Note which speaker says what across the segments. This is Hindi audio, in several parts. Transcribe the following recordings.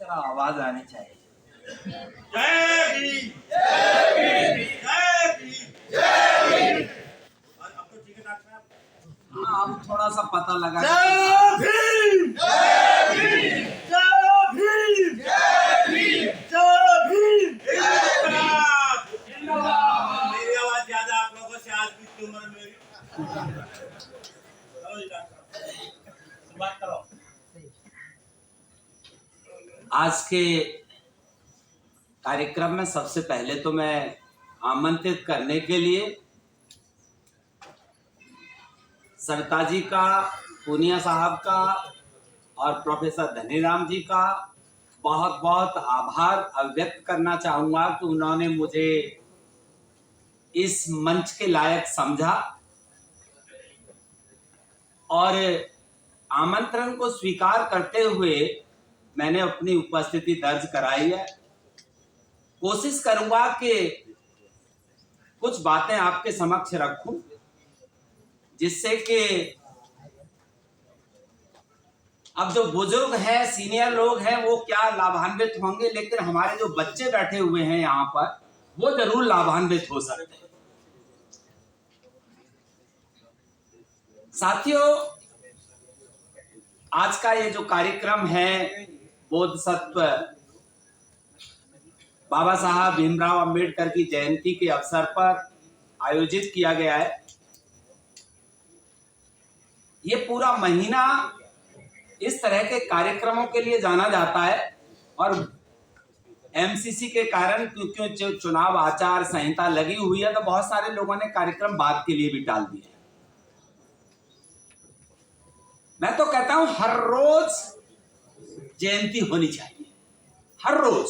Speaker 1: जरा आवाज आनी चाहिए।
Speaker 2: जय भीम, जय भीम, जय भीम, जय भीम। और अब तो ठीक है डॉक्टर साहब।
Speaker 1: हाँ, अब थोड़ा सा पता लगा।
Speaker 2: जय भीम, जय भीम, जय भीम, जय भीम, जय भीम। जिंदाबाद। मेरी आवाज ज्यादा आप लोगों से आज की उम्र मेरी। चलो जी डॉक्टर साहब, शुरुआत करो।
Speaker 1: आज के कार्यक्रम में सबसे पहले तो मैं आमंत्रित करने के लिए सरिता जी का, पूनिया साहब का और प्रोफेसर धनीराम जी का बहुत बहुत आभार व्यक्त करना चाहूँगा कि उन्होंने मुझे इस मंच के लायक समझा और आमंत्रण को स्वीकार करते हुए मैंने अपनी उपस्थिति दर्ज कराई है। कोशिश करूंगा कि कुछ बातें आपके समक्ष रखूं जिससे कि अब जो बुजुर्ग हैं, सीनियर लोग हैं, वो क्या लाभान्वित होंगे, लेकिन हमारे जो बच्चे बैठे हुए हैं यहाँ पर वो जरूर लाभान्वित हो सकते हैं। साथियों, आज का ये जो कार्यक्रम है बोधसत्व बाबा साहब भीमराव अंबेडकर की जयंती के अवसर पर आयोजित किया गया है। ये पूरा महीना इस तरह के कार्यक्रमों के लिए जाना जाता है और एमसीसी के कारण, क्योंकि जो चुनाव आचार संहिता लगी हुई है, तो बहुत सारे लोगों ने कार्यक्रम बाद के लिए भी टाल दिए। मैं तो कहता हूं हर रोज जयंती होनी चाहिए, हर रोज।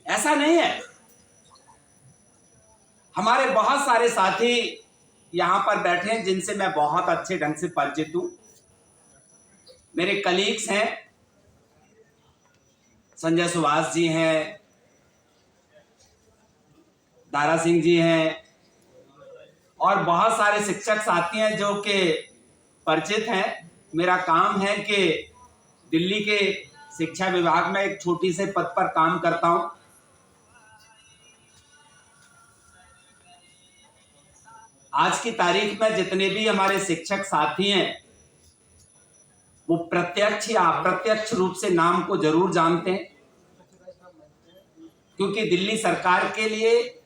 Speaker 1: ऐसा नहीं है, हमारे बहुत सारे साथी यहां पर बैठे हैं जिनसे मैं बहुत अच्छे ढंग से परिचित हूं। मेरे कलीग्स हैं, संजय सुभाष जी हैं, दारा सिंह जी हैं और बहुत सारे शिक्षक साथी हैं जो कि परिचित हैं। मेरा काम है कि दिल्ली के शिक्षा विभाग में एक छोटी से पद पर काम करता हूं। आज की तारीख में जितने भी हमारे शिक्षक साथी हैं वो प्रत्यक्ष या अप्रत्यक्ष रूप से नाम को जरूर जानते हैं, क्योंकि दिल्ली सरकार के लिए,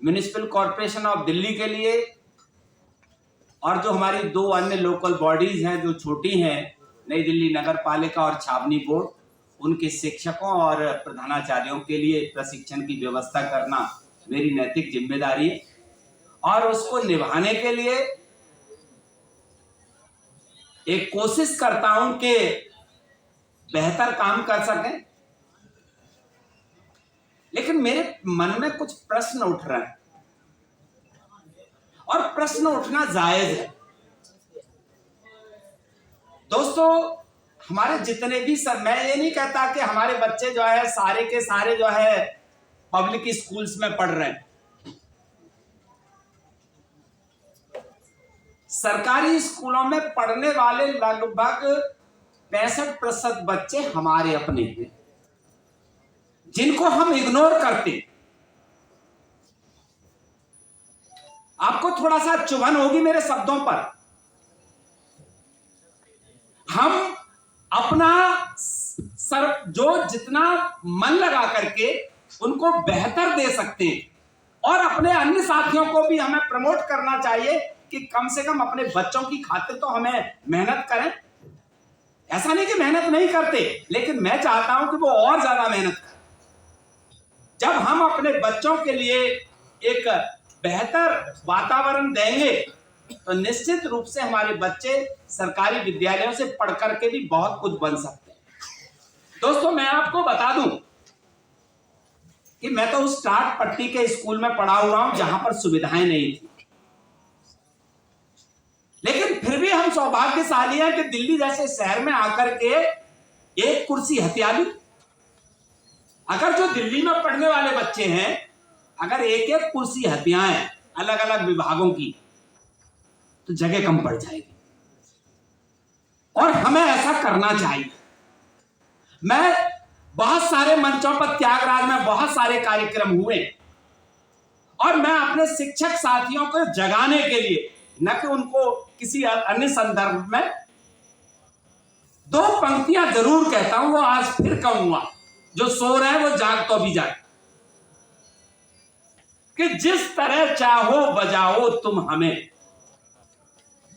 Speaker 1: म्युनिसिपल कॉर्पोरेशन ऑफ दिल्ली के लिए और जो हमारी दो अन्य लोकल बॉडीज हैं जो छोटी हैं, नई दिल्ली नगर पालिका और छावनी बोर्ड, उनके शिक्षकों और प्रधानाचार्यों के लिए प्रशिक्षण की व्यवस्था करना मेरी नैतिक जिम्मेदारी है और उसको निभाने के लिए एक कोशिश करता हूं कि बेहतर काम कर सकें। लेकिन मेरे मन में कुछ प्रश्न उठ रहे हैं और प्रश्न उठना जायज है। दोस्तों, हमारे जितने भी मैं ये नहीं कहता कि हमारे बच्चे जो है सारे के सारे जो है पब्लिक स्कूल्स में पढ़ रहे हैं। सरकारी स्कूलों में पढ़ने वाले लगभग 65% बच्चे हमारे अपने हैं जिनको हम इग्नोर करते। आपको थोड़ा सा चुभन होगी मेरे शब्दों पर। हम अपना जो जितना मन लगा करके उनको बेहतर दे सकते हैं और अपने अन्य साथियों को भी हमें प्रमोट करना चाहिए कि कम से कम अपने बच्चों की खातिर तो हमें मेहनत करें। ऐसा नहीं कि मेहनत नहीं करते, लेकिन मैं चाहता हूं कि वो और ज्यादा मेहनत करें। जब हम अपने बच्चों के लिए एक बेहतर वातावरण देंगे तो निश्चित रूप से हमारे बच्चे सरकारी विद्यालयों से पढ़ करके भी बहुत कुछ बन सकते हैं। दोस्तों, मैं आपको बता दूं कि मैं तो उस टाट पट्टी के स्कूल में पढ़ा हुआ हूं जहां पर सुविधाएं नहीं थी, लेकिन फिर भी हम सौभाग्यशाली हैं कि दिल्ली जैसे शहर में आकर के एक कुर्सी हत्या दी। अगर जो दिल्ली में पढ़ने वाले बच्चे हैं, अगर एक एक कुर्सी हत्याएं अलग अलग विभागों की, तो जगह कम पड़ जाएगी और हमें ऐसा करना चाहिए। मैं बहुत सारे मंचों पर, त्यागराज में बहुत सारे कार्यक्रम हुए और मैं अपने शिक्षक साथियों को जगाने के लिए, न कि उनको किसी अन्य संदर्भ में, दो पंक्तियां जरूर कहता हूं, वो आज फिर कहूंगा, जो सो रहे हैं वो जाग तो भी जाग, कि जिस तरह चाहो बजाओ तुम हमें,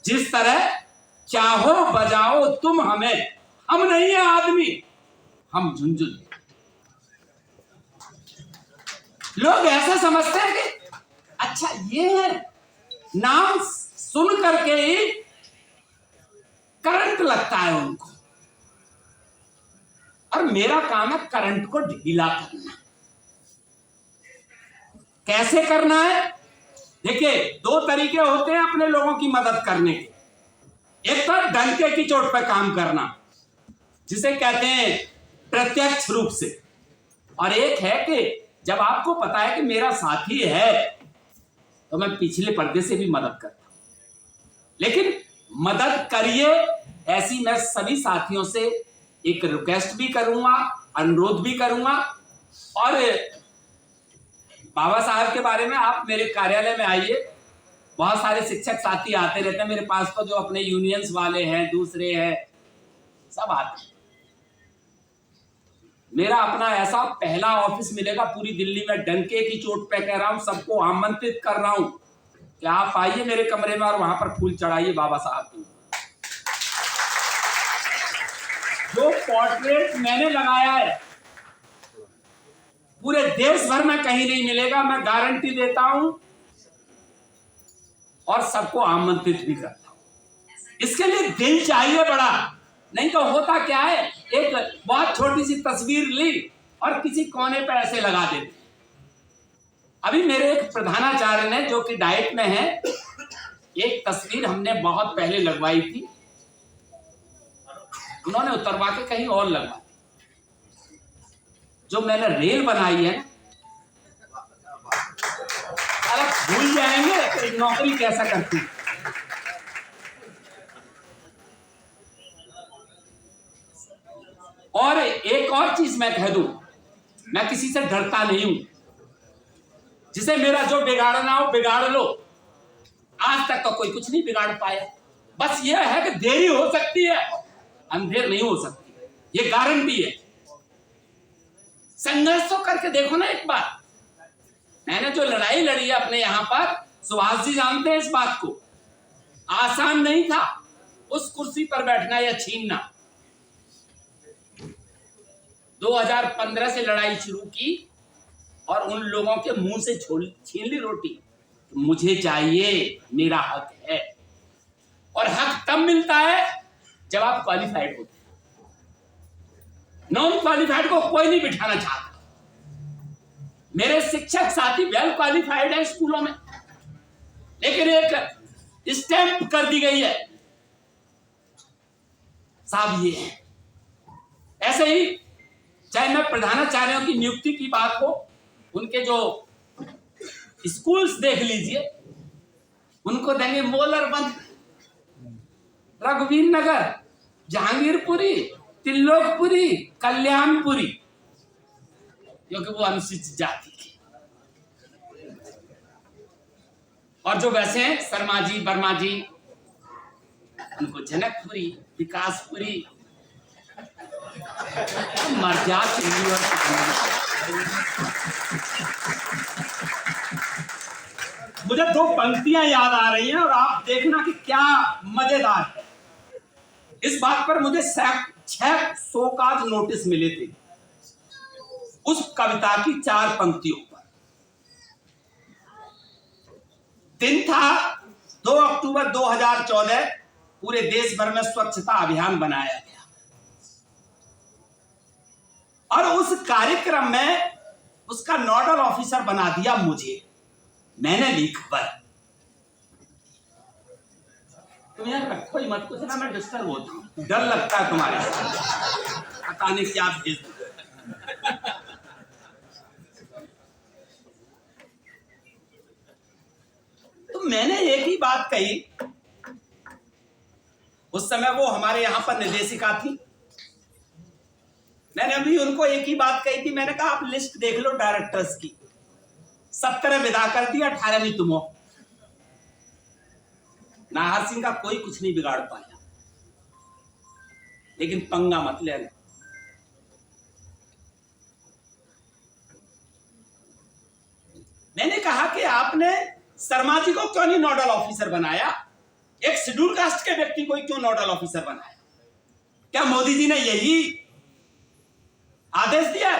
Speaker 1: जिस तरह चाहो बजाओ तुम हमें, हम नहीं है आदमी, हम झुंझुन। लोग ऐसे समझते हैं कि अच्छा ये है, नाम सुन करके ही करंट लगता है उनको, और मेरा काम है करंट को ढीला करना। कैसे करना है? देखिए, दो तरीके होते हैं अपने लोगों की मदद करने के। एक तो डंके की चोट पर काम करना, जिसे कहते हैं प्रत्यक्ष रूप से, और एक है कि जब आपको पता है कि मेरा साथी है तो मैं पिछले पर्दे से भी मदद करता हूं। लेकिन मदद करिए, ऐसी मैं सभी साथियों से एक रिक्वेस्ट भी करूंगा, अनुरोध भी करूंगा। और बाबा साहब के बारे में आप मेरे कार्यालय में आइए, बहुत सारे शिक्षक साथी आते रहते हैं मेरे पास, तो जो अपने यूनियंस वाले हैं, दूसरे हैं, सब आते हैं। मेरा अपना ऐसा पहला ऑफिस मिलेगा पूरी दिल्ली में, डंके की चोट पे कह रहा हूं, सबको आमंत्रित कर रहा हूं कि आप आइए मेरे कमरे में और वहां पर फूल चढ़ाइए बाबा साहब को। जो पोर्ट्रेट मैंने लगाया है पूरे देश भर में कहीं नहीं मिलेगा, मैं गारंटी देता हूं, और सबको आमंत्रित भी करता हूं। इसके लिए दिल चाहिए बड़ा, नहीं तो होता क्या है, एक बहुत छोटी सी तस्वीर ली और किसी कोने पे ऐसे लगा देते। अभी मेरे एक प्रधानाचार्य ने, जो कि डाइट में है, एक तस्वीर हमने बहुत पहले लगवाई थी, उन्होंने उतरवा के कहीं और लगवा दी। जो मैंने रेल बनाई है, अरे भूल जाएंगे कि नौकरी कैसा करती। और एक और चीज मैं कह दूं, मैं किसी से डरता नहीं हूं। जिसे मेरा जो बिगाड़ना हो बिगाड़ लो, आज तक तो कोई कुछ नहीं बिगाड़ पाया। बस यह है कि देरी हो सकती है, अंधेर नहीं हो सकती, ये गारंटी है। संघर्ष तो करके देखो ना एक बार। मैंने जो लड़ाई लड़ी है अपने यहां पर, सुभाष जी जानते हैं इस बात को, आसान नहीं था उस कुर्सी पर बैठना या छीनना। 2015 से लड़ाई शुरू की और उन लोगों के मुंह से छीन ली रोटी। मुझे चाहिए, मेरा हक है, और हक तब मिलता है जब आप क्वालिफाइड होते हैं। नॉन क्वालिफाइड को कोई नहीं बिठाना चाहता। मेरे शिक्षक साथी वेल क्वालिफाइड है स्कूलों में, लेकिन एक स्टैंप कर दी गई है, साहब ये है। ऐसे ही चाहे मैं प्रधानाचार्यों की नियुक्ति की बात हो, उनके जो स्कूल्स देख लीजिए, उनको देंगे मोलरबंद, रघुवीर नगर, जहांगीरपुरी, तिल्लोकपुरी, कल्याणपुरी, क्योंकि वो अनुसूचित जाति की। और जो वैसे हैं शर्मा जी, वर्मा जी, उनको जनकपुरी, विकासपुरी, मर्यादा चाहिए। और मुझे दो पंक्तियां याद आ रही हैं और आप देखना कि क्या मजेदार है। इस बात पर मुझे 6 शोकाज नोटिस मिले थे उस कविता की 4 पंक्तियों पर। दिन था 2 अक्टूबर 2014, पूरे देश भर में स्वच्छता अभियान बनाया गया, और उस कार्यक्रम में उसका नोडल ऑफिसर बना दिया मुझे। मैंने ली खबर। तुम यार रखो ही मत, कुछ ना मैं डिस्टर्ब होता हूं, डर लगता है तुम्हारे साथ, पता नहीं क्या भेज दो। तो मैंने एक ही बात कही। उस समय वो हमारे यहां पर निर्देशिका थी, मैंने अभी उनको एक ही बात कही थी, मैंने कहा आप लिस्ट देख लो डायरेक्टर्स की, 17 विदा कर दिया, 18वीं तुम हो। नाहर सिंह का कोई कुछ नहीं बिगाड़ पाया, लेकिन पंगा मत लेना। मैंने कहा कि आपने शर्मा जी को क्यों नहीं नोडल ऑफिसर बनाया, एक शेड्यूल कास्ट के व्यक्ति को क्यों नोडल ऑफिसर बनाया? क्या मोदी जी ने यही आदेश दिया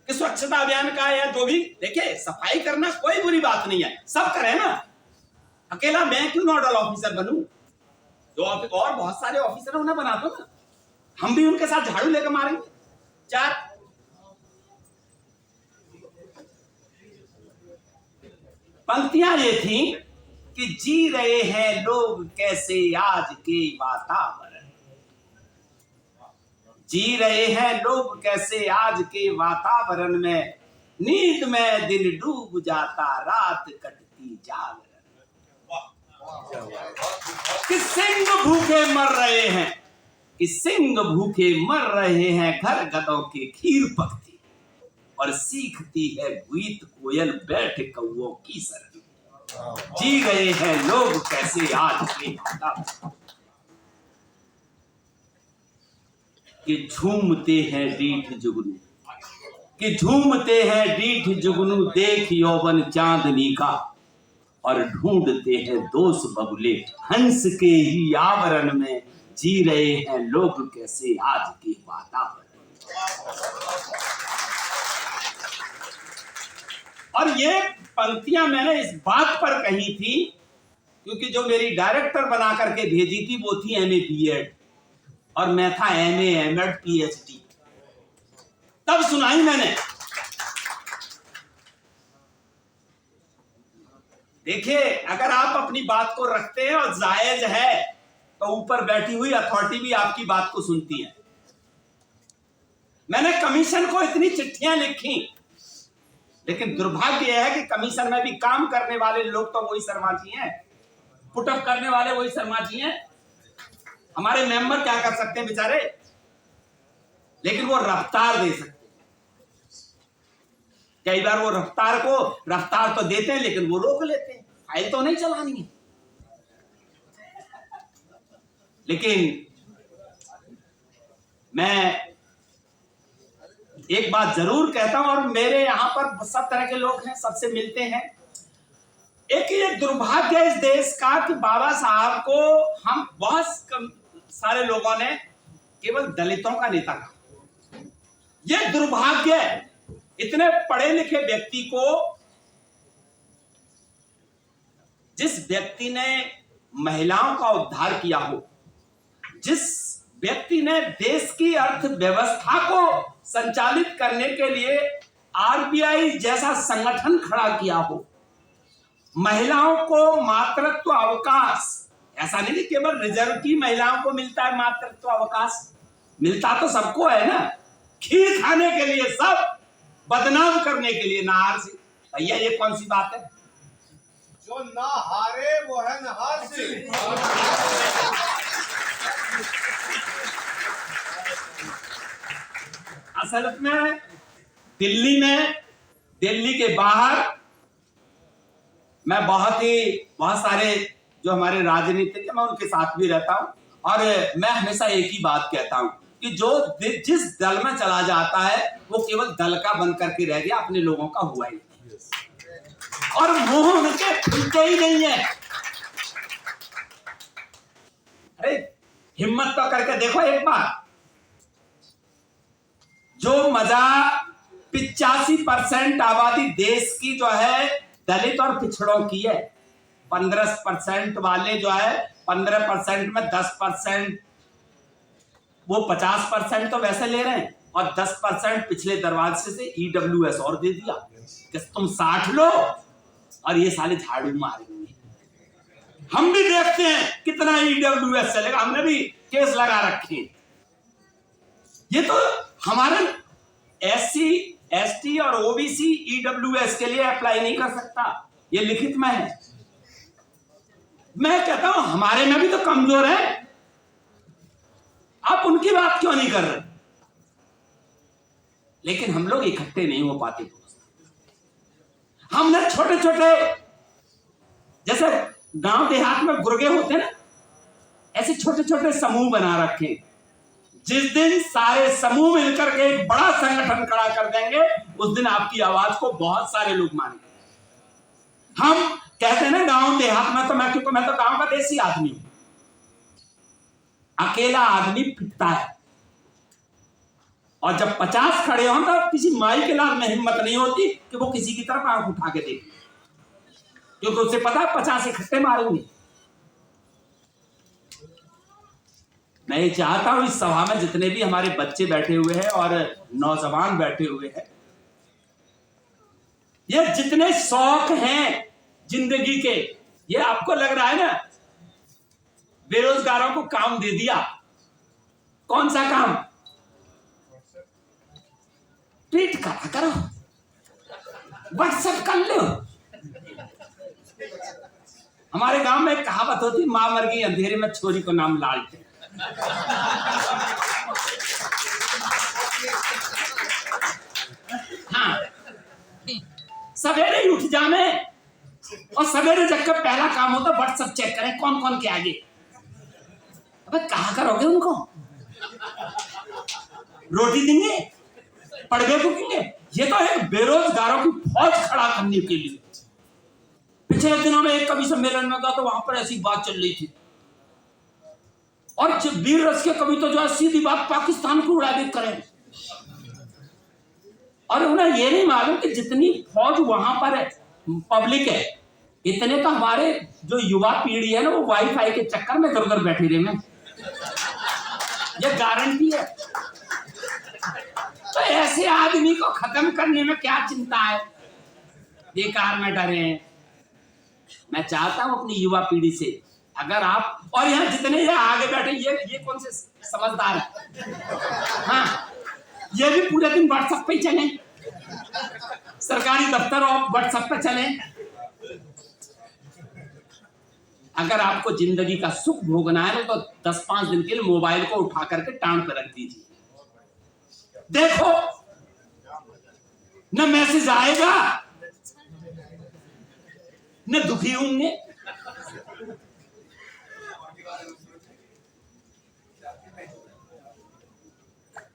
Speaker 1: कि स्वच्छता अभियान का या जो भी, देखिए सफाई करना कोई बुरी बात नहीं है, सब करें ना, अकेला मैं क्यों नोडल ऑफिसर बनूं? जो और बहुत सारे ऑफिसर उन्हें बना दो ना, हम भी उनके साथ झाड़ू लेकर मारेंगे। 4 पंक्तियां ये थी कि जी रहे हैं लोग कैसे आज के वातावरण, जी रहे हैं लोग कैसे आज के वातावरण में, नींद में दिन डूब जाता रात कटती जागरण, कि सिंह भूखे मर रहे हैं, कि सिंह भूखे मर रहे हैं, घर गधों के खीर पकती और सीखती है गीत कोयल बैठ कौओं की शरण, जी गए हैं लोग कैसे आज के वातावरण, कि झूमते हैं डीठ जुगनू, कि झूमते हैं डीठ जुगनू देख यौवन चांदनी का, और ढूंढते हैं दोस्त बबुले हंस के ही आवरण में, जी रहे हैं लोग कैसे आज के वातावरण। और ये पंक्तियां मैंने इस बात पर कही थी क्योंकि जो मेरी डायरेक्टर बना करके भेजी थी वो थी MA BEd और मैं था MA MAd PhD। तब सुनाई मैंने। देखिए, अगर आप अपनी बात को रखते हैं और जायज है तो ऊपर बैठी हुई अथॉरिटी भी आपकी बात को सुनती है। मैंने कमीशन को इतनी चिट्ठियां लिखी, लेकिन दुर्भाग्य यह है कि कमीशन में भी काम करने वाले लोग तो वही शर्मा जी हैं, पुटअप करने वाले वही शर्मा जी हैं। हमारे मेंबर क्या कर सकते हैं बेचारे, लेकिन वो रफ्तार दे सकते हैं। कई बार वो रफ्तार तो देते हैं लेकिन वो रोक लेते हैं, फाइल तो नहीं चलानी है। लेकिन मैं एक बात जरूर कहता हूं, और मेरे यहां पर सब तरह के लोग हैं, सबसे मिलते हैं। एक ये दुर्भाग्य है इस देश का कि बाबा साहब को हम बहुत सारे लोगों ने केवल दलितों का नेता कहा। यह दुर्भाग्य है, इतने पढ़े लिखे व्यक्ति को, जिस व्यक्ति ने महिलाओं का उद्धार किया हो, जिस व्यक्ति ने देश की अर्थव्यवस्था को संचालित करने के लिए RBI जैसा संगठन खड़ा किया हो, महिलाओं को मातृत्व अवकाश, ऐसा नहीं कि केवल रिजर्व की महिलाओं को मिलता है मातृत्व अवकाश, मिलता तो सबको है ना। खीर खाने के लिए सब, बदनाम करने के लिए नाहार से। भैया ये कौन सी बात है?
Speaker 2: जो ना हारे वो है नहार से।
Speaker 1: असल में दिल्ली के बाहर मैं बहुत सारे जो हमारे राजनीतिक हैं मैं उनके साथ भी रहता हूं, और मैं हमेशा एक ही बात कहता हूं कि जो जिस दल में चला जाता है वो केवल दल का बन करके रह गया, अपने लोगों का हुआ ही नहीं, और मुंह उनके खुलते ही नहीं है। अरे हिम्मत तो करके देखो एक बार। जो मजा 85% आबादी देश की जो है दलित और पिछड़ों की है, 15% वाले जो है 15% में 10%, वो 50% तो वैसे ले रहे हैं, और 10% पिछले दरवाजे से EWS और दे दिया कि तुम 60 लो और ये साले झाड़ू मारेंगे। हम भी देखते हैं कितना EWS चलेगा, हमने भी केस लगा रखे। ये तो हमारे SC ST और OBC EWS के लिए अप्लाई नहीं कर सकता, ये लिखित में है। मैं कहता हूं हमारे में भी तो कमजोर है, आप उनकी बात क्यों नहीं कर रहे? लेकिन हम लोग इकट्ठे नहीं हो पाते दोस्त। हमने छोटे छोटे, जैसे गांव देहात में गुर्गे होते ना, ऐसे छोटे छोटे समूह बना रखे। जिस दिन सारे समूह मिलकर के एक बड़ा संगठन खड़ा कर देंगे, उस दिन आपकी आवाज को बहुत सारे लोग मानेंगे। हम कहते हैं ना गांव देहात में, तो मैं तो गांव का देसी आदमी हूं। अकेला आदमी पिटता है, और जब 50 खड़े हों तो किसी माई के लाल में हिम्मत नहीं होती कि वो किसी की तरफ आंख उठा के देखे, क्योंकि उसे पता है 50 इकट्ठे मारेंगे। मैं ये चाहता हूं इस सभा में जितने भी हमारे बच्चे बैठे हुए हैं और नौजवान बैठे हुए हैं, ये जितने शौक हैं जिंदगी के, ये आपको लग रहा है ना बेरोजगारों को काम दे दिया। कौन सा काम? ट्वीट करा करो, व्हाट्सएप कर लो। हमारे गांव में एक कहावत होती, मां मर गई अंधेरे में, छोरी को नाम लालटेन। हाँ, सवेरे ही उठ जाने और सवेरे जगकर पहला काम होता व्हाट्सएप चेक करें कौन कौन के आगे। अबे कहा करोगे उनको? रोटी देंगे, पड़वे बुकेंगे? ये तो एक बेरोजगारों की फौज खड़ा करने के लिए। पिछले दिनों में एक कवि सम्मेलन में गया तो वहां पर ऐसी बात चल रही थी, और वीर रस के कवि तो जो है सीधी बात पाकिस्तान को उड़ावे करें, और उन्हें ये नहीं मालूम कि जितनी फौज वहां पर है, पब्लिक है, इतने तो हमारे जो युवा पीढ़ी है ना, वो वाईफाई के चक्कर में इधर उधर बैठी रहे हैं। ये गारंटी है। तो ऐसे आदमी को खत्म करने में क्या चिंता है, बेकार में डरे हैं। मैं चाहता हूं अपनी युवा पीढ़ी से, अगर आप, और यहाँ जितने ये आगे बैठे, ये कौन से समझदार है, हाँ, ये भी पूरे दिन व्हाट्सएप पे ही चले, सरकारी दफ्तर और व्हाट्सएप पे चले। अगर आपको जिंदगी का सुख भोगना है तो 10-5 दिन के लिए मोबाइल को उठा करके टांग पे रख दीजिए। देखो, न मैसेज आएगा, न दुखी होंगे।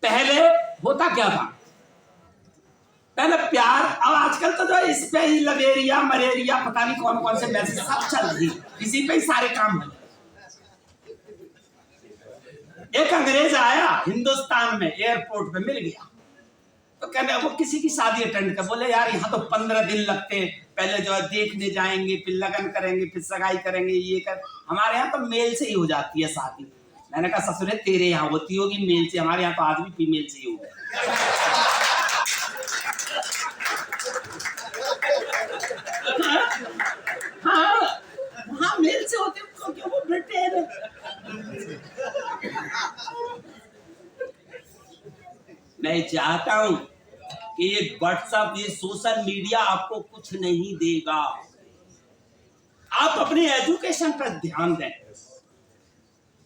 Speaker 1: पहले होता क्या था, पहले प्यार, अब आजकल तो जो इस पे ही लवेरिया मलेरिया पता नहीं कौन कौन से मैसेज सब चल रही, इसी पे ही सारे काम है। एक अंग्रेज आया हिंदुस्तान में, एयरपोर्ट पे मिल गया, तो कहने वो किसी की शादी अटेंड कर, बोले यार यहाँ तो 15 दिन लगते हैं, पहले जो है देखने जाएंगे, फिर लगन करेंगे, फिर सगाई करेंगे, ये कर, हमारे यहाँ तो मेल से ही हो जाती है शादी। मैंने कहा ससुरे तेरे यहाँ होती होगी मेल से, हमारे यहाँ तो आज भी फीमेल से ही हो गया। हाँ, हाँ मेल से होते क्योंकि वो ब्रिटेन है। मैं चाहता हूं कि ये व्हाट्सएप, ये सोशल मीडिया आपको कुछ नहीं देगा। आप अपनी एजुकेशन पर ध्यान दें।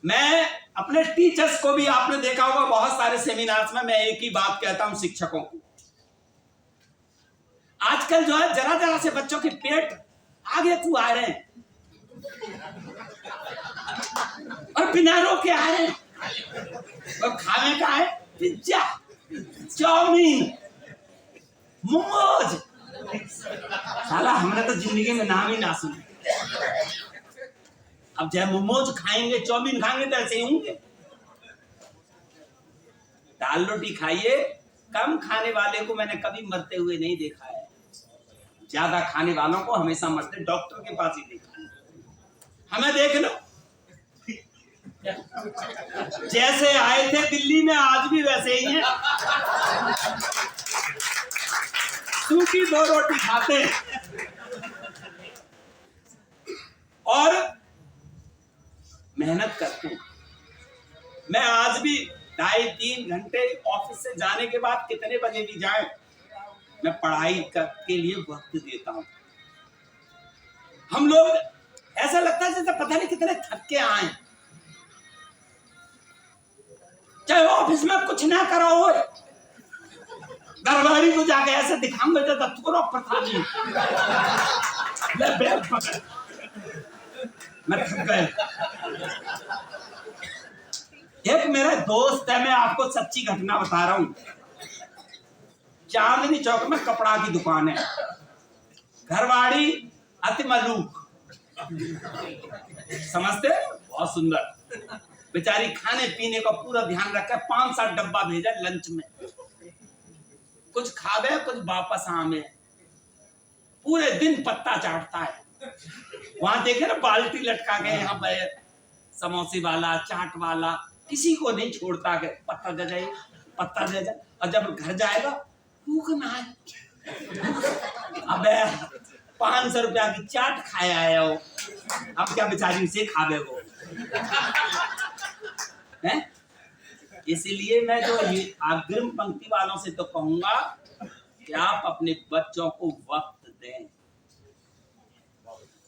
Speaker 1: मैं अपने टीचर्स को भी, आपने देखा होगा बहुत सारे सेमिनार्स में मैं एक ही बात कहता हूं शिक्षकों को, आजकल जो है जरा जरा से बच्चों के पेट आगे को आ रहे हैं और बिना रोके आ रहे हैं, और खाने का है पिज्जा, चाउमीन, मोमोज। साला हमने तो जिंदगी में नाम ही ना सुना। अब चाहे मोमोज खाएंगे, चाउमीन खाएंगे तो ऐसे ही होंगे। दाल रोटी खाइए, कम खाने वाले को मैंने कभी मरते हुए नहीं देखा है, ज्यादा खाने वालों को हमेशा मरते डॉक्टर के पास ही देखा है। हमें देख लो, जैसे आए थे दिल्ली में आज भी वैसे ही हैं, सूखी 2 रोटी खाते और मेहनत करते हैं। मैं आज भी 2.5-3 घंटे ऑफिस से जाने के बाद कितने बजे भी जाए, मैं पढ़ाई के लिए वक्त देता हूं। हम लोग ऐसा लगता है जैसे पता नहीं कितने थक के आए, चाहे ऑफिस में कुछ ना करो हो, घरवाड़ी को जाके ऐसे दिखाऊंगा तो थोड़ा प्रधान जी ले बैग पकड़, मैं थक गया। एक मेरा दोस्त है, मैं आपको सच्ची घटना बता रहा हूँ। चांदनी चौक में कपड़ा की दुकान है, घरवाड़ी अति मलूक, समझते, बहुत सुंदर बेचारी, खाने पीने का पूरा ध्यान रखा, 5-7 डब्बा भेजा लंच में, कुछ खावे कुछ वापस आवे, पूरे दिन पत्ता चाटता है। वहां देखे ना बाल्टी लटका के, यहाँ पे समोसे वाला चाट वाला किसी को नहीं छोड़ता के पत्ता दे जाए, पत्ता दे जाए, और जब घर जाएगा भूख ना है, अबे 500 रुपया की चाट खाया है वो, अब क्या बेचारी उसे खावे वो है। इसीलिए मैं जो ये अग्रिम पंक्ति वालों से तो कहूंगा कि आप अपने बच्चों को वक्त दें।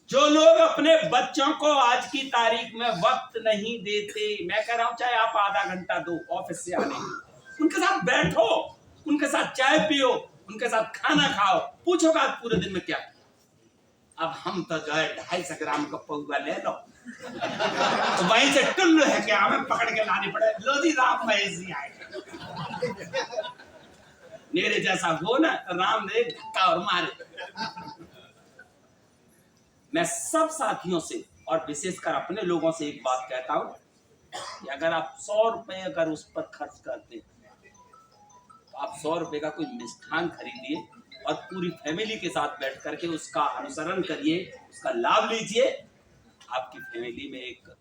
Speaker 1: जो लोग अपने बच्चों को आज की तारीख में वक्त नहीं देते, मैं कह रहा हूं चाहे आप आधा घंटा दो ऑफिस से आने, उनके साथ बैठो, उनके साथ चाय पियो, उनके साथ खाना खाओ, पूछोगा आज पूरे दिन में क्या किया। अब हम तो जो है 250 ग्राम का पौधा ले लो, तो वहीं से टुल्लू है क्या, हमें पकड़ के लानी पड़े, लो जी राम महेश जी आए, मेरे जैसा हो ना तो राम ने धक्का और मारे। मैं सब साथियों से और विशेषकर अपने लोगों से एक बात कहता हूं कि अगर आप 100 रुपए अगर उस पर खर्च करते तो आप 100 रुपए का कोई मिष्ठान खरीदिए और पूरी फैमिली के साथ बैठ करके उसका अनुसरण करिए, उसका लाभ लीजिए, आपकी फैमिली में एक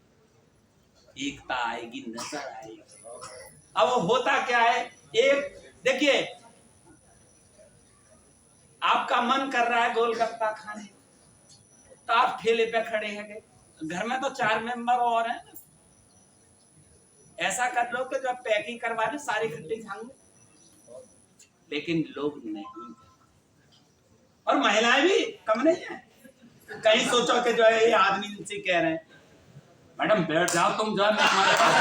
Speaker 1: एकता आएगी, नजर आएगी। अब वो होता क्या है, एक देखिए आपका मन कर रहा है गोलगप्पा खाने, तो आप ठेले पे खड़े हैं, घर में तो 4 मेंबर और हैं, ऐसा कर लो कि जब पैकिंग करवा दे सारे इकट्ठे खाएंगे, लेकिन लोग नहीं, और महिलाएं भी कम नहीं है। कहीं सोचो कि जो है ये आदमी इनसे कह रहे हैं मैडम बैठ जाओ तुम, जो है मैं तुम्हारे पास,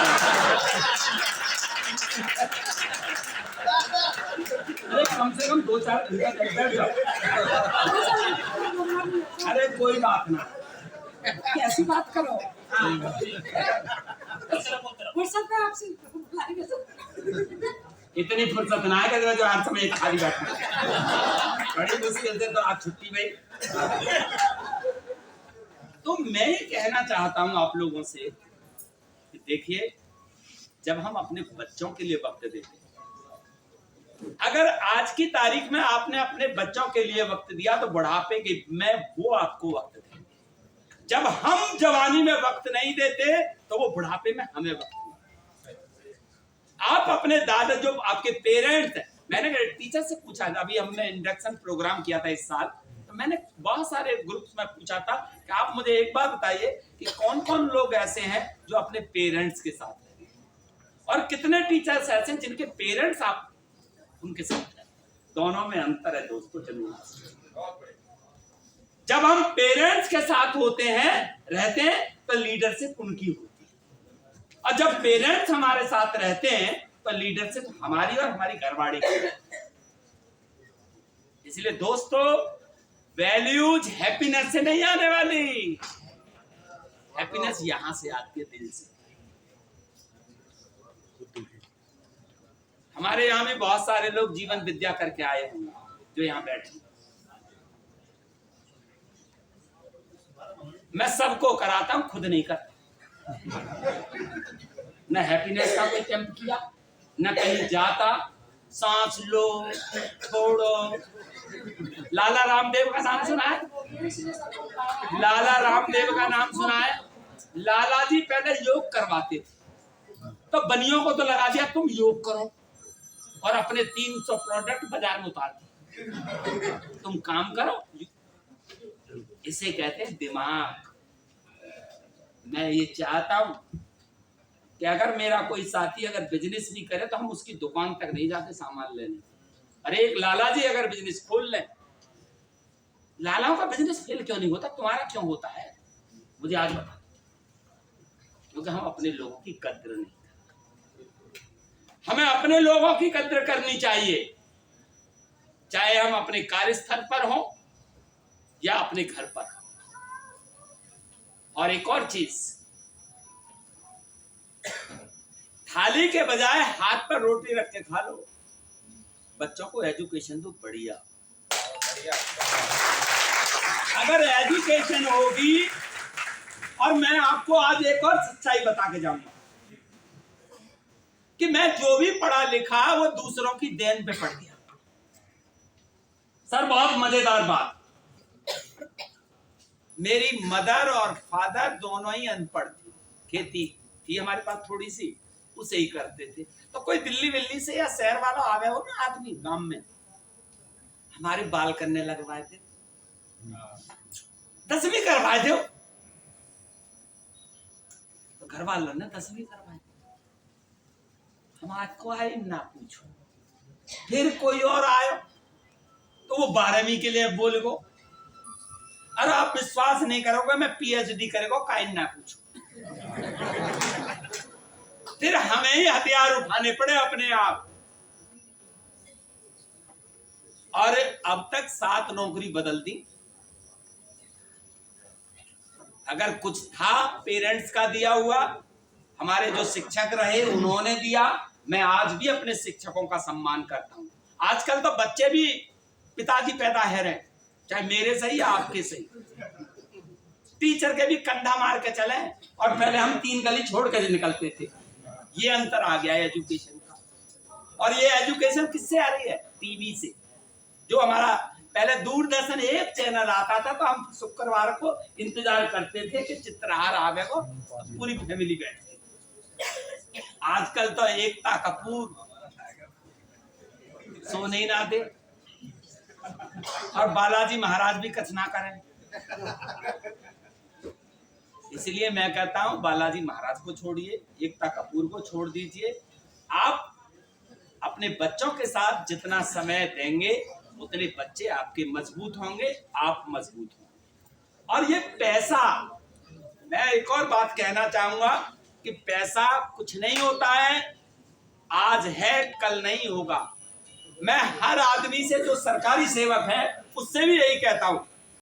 Speaker 1: अरे कम से कम 2-4 घंटे बैठ जाओ, अरे कोई बात ना,
Speaker 3: कैसी बात करो, फुर्सत है आपसे,
Speaker 1: इतनी फुर्सत ना है कि जो हर समय खाली बैठना, बड़ी मुश्किल से तो आप छुट्टी में। तो मैं ये कहना चाहता हूं आप लोगों से कि देखिए, जब हम अपने बच्चों के लिए वक्त देते हैं, अगर आज की तारीख में आपने अपने बच्चों के लिए वक्त दिया तो बुढ़ापे के में वो आपको वक्त देंगे। जब हम जवानी में वक्त नहीं देते तो वो बुढ़ापे में हमें वक्त देंगे। आप अपने दादा, जो आपके पेरेंट्स हैं, मैंने टीचर से पूछा था, अभी हमने इंडक्शन प्रोग्राम किया था इस साल, तो मैंने बहुत सारे ग्रुप्स में पूछा था कि आप मुझे एक बात बताइए कि कौन कौन लोग ऐसे हैं जो अपने पेरेंट्स के साथ हैं, और कितने टीचर्स ऐसे हैं जिनके पेरेंट्स आप उनके साथ हैं। दोनों में अंतर है दोस्तों, जरूर। जब हम पेरेंट्स के साथ होते हैं, रहते हैं, तो लीडरशिप उनकी होती है, और जब पेरेंट्स हमारे साथ रहते हैं तो लीडरशिप हमारी और हमारी घरवाड़ी की। इसलिए दोस्तों, वैल्यूज हैप्पीनेस से नहीं आने वाली, हैप्पीनेस यहां से आती है, दिल से। हमारे यहाँ में बहुत सारे लोग जीवन विद्या करके आए होंगे जो यहाँ बैठे, मैं सबको कराता हूं, खुद नहीं करता। न हैप्पीनेस का कोई कैंप किया, न कहीं जाता, सांस लो छोड़ो। लाला रामदेव का नाम सुना है? लाला रामदेव का नाम सुना है? लाला जी पहले योग करवाते थे, तो बनियों को तो लगा दिया तुम योग करो, और अपने 300 प्रोडक्ट बाजार में उतार दिए, तुम काम करो। इसे कहते हैं दिमाग। मैं ये चाहता हूं कि अगर मेरा कोई साथी अगर बिजनेस नहीं करे तो हम उसकी दुकान तक नहीं जाते सामान लेने। अरे एक लाला जी अगर बिजनेस खोल लें, लालाओं का बिजनेस फेल क्यों नहीं होता, तुम्हारा क्यों होता है, मुझे आज बता। क्योंकि हम अपने लोगों की कद्र नहीं करते। हमें अपने लोगों की कद्र करनी चाहिए। चाहे हम अपने कार्यस्थल पर हों या अपने घर पर। और एक और चीज, थाली के बजाय हाथ पर रोटी रख के खा लो। बच्चों को एजुकेशन दो बढ़िया। अगर एजुकेशन होगी, और मैं आपको आज एक और सच्चाई बता के जाऊंगा कि मैं जो भी पढ़ा लिखा वो दूसरों की देन पे पढ़ गया। सर बहुत मजेदार बात, मेरी मदर और फादर दोनों ही अनपढ़ थे, खेती थी हमारे पास थोड़ी सी, उसे ही करते थे। तो कोई दिल्ली विल्ली से या शहर वाला आ गया हो ना आदमी गांव में, हमारे बाल करने लगवाए थे, 10वीं करवाए थे, तो घर वालों ने 10वीं करवाई। हम आज को आए ना पूछो, फिर कोई और आयो तो वो 12वीं के लिए बोल गो। अरे आप विश्वास नहीं करोगे, मैं पीएचडी करेगा काइन ना पूछो। फिर हमें ही हथियार उठाने पड़े अपने आप। और अब तक 7 नौकरी बदल दी। अगर कुछ था पेरेंट्स का दिया हुआ, हमारे जो शिक्षक रहे उन्होंने दिया, मैं आज भी अपने शिक्षकों का सम्मान करता हूं। आजकल तो बच्चे भी पिताजी पैदा है रहे, चाहे मेरे सही या आपके सही, टीचर के भी कंधा मार के चले, और पहले हम 3 गली छोड़ के निकलते थे। ये अंतर आ गया है एजुकेशन का। और ये एजुकेशन किससे आ रही है? टीवी से। जो हमारा पहले दूरदर्शन एक चैनल आता था, तो हम शुक्रवार को इंतजार करते थे कि चित्रहार आवेगा, पूरी फैमिली बैठती। आजकल तो एकता कपूर सोने ही ना दे, और बालाजी महाराज भी कच ना करें। इसलिए मैं कहता हूं बालाजी महाराज को छोड़िए, एकता कपूर को छोड़ दीजिए। आप अपने बच्चों के साथ जितना समय देंगे उतने बच्चे आपके मजबूत होंगे, आप मजबूत होंगे। और ये पैसा, मैं एक और बात कहना चाहूंगा कि पैसा कुछ नहीं होता है, आज है कल नहीं होगा। मैं हर आदमी से जो सरकारी सेवक है उससे भी यही कहता हूं